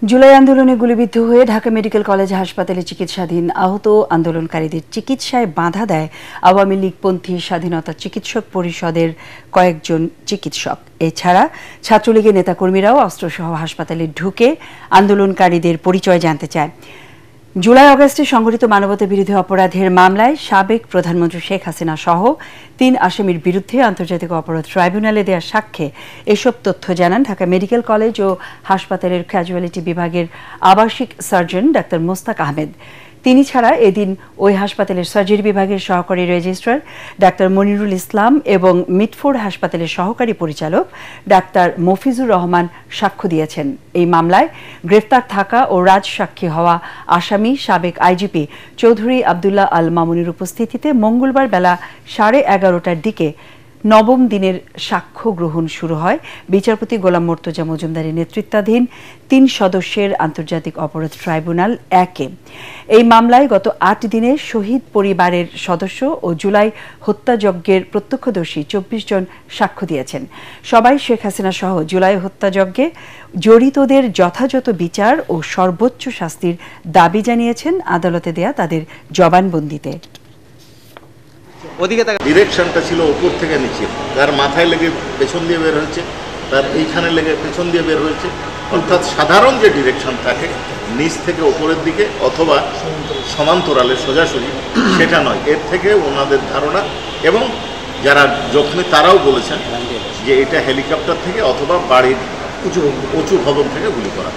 জুলাই আন্দোলনে গুলিবিদ্ধ হয়ে ঢাকা মেডিকেল কলেজ হাসপাতালে চিকিৎসাধীন আহত আন্দোলনকারীদের চিকিৎসায় বাধা দেয় আওয়ামী লীগপন্থী স্বাধীনতা চিকিৎসক পরিষদের কয়েকজন চিকিৎসক। এছাড়া ছাত্রলীগের নেতাকর্মীরাও অস্ত্রসহ হাসপাতালে ঢুকে আন্দোলনকারীদের পরিচয় জানতে চায়। জুলাই আগস্টে সংঘটিত মানবতা বিরোধী অপরাধের মামলায় সাবেক প্রধানমন্ত্রী শেখ হাসিনা সহ ৩ আসামির বিরুদ্ধে আন্তর্জাতিক অপরাধ ট্রাইব্যুনালে দেওয়া সাক্ষ্যে এসব তথ্য জানান ঢাকা মেডিকেল কলেজ ও হাসপাতালের ক্যাজুয়ালিটি বিভাগের আবাসিক সার্জন ডাক্তার মোস্তাক আহমেদ। তিনি ছাড়া এদিন ওই হাসপাতালের সার্জারি বিভাগের সহকারী রেজিস্ট্রার ডাক্তার মনিরুল ইসলাম এবং মিটফোর্ড হাসপাতালের সহকারী পরিচালক ডাক্তার মফিজুর রহমান সাক্ষ্য দিয়েছেন। এই মামলায় গ্রেফতার থাকা ও রাজসাক্ষী হওয়া আসামি সাবেক আইজিপি চৌধুরী আবদুল্লাহ আল মামুনের উপস্থিতিতে মঙ্গলবার বেলা 11:30টার দিকে নবম দিনের সাক্ষ্য গ্রহণ শুরু হয় বিচারপতি গোলাম মর্তজা মজুমদারের নেতৃত্বাধীন ৩ সদস্যের আন্তর্জাতিক অপরাধ ট্রাইব্যুনাল 1-এ। এই মামলায় গত 8 দিনে শহীদ পরিবারের সদস্য ও জুলাই হত্যাযজ্ঞের প্রত্যক্ষদর্শী 24 জন সাক্ষ্য দিয়েছেন। সবাই শেখ হাসিনা সহ জুলাই হত্যাযজ্ঞে জড়িতদের যথাযথ বিচার ও সর্বোচ্চ শাস্তির দাবি জানিয়েছেন আদালতে দেয়া তাদের জবানবন্দিতে। ডিরেকশনটা ছিল উপর থেকে নিচে, তার মাথায় লেগে পেছন দিয়ে বের হয়েছে, তার এইখানে লেগে পেছন দিয়ে বের হয়েছে। অর্থাৎ সাধারণ যে ডিরেকশন থাকে নিচ থেকে উপরের দিকে অথবা সমান্তরালে সোজাসুজি, সেটা নয়। এর থেকে ওনাদের ধারণা এবং যারা জখমী তারাও বলেছেন যে এটা হেলিকপ্টার থেকে অথবা বাড়ির উঁচু ভবন থেকে গুলি করা।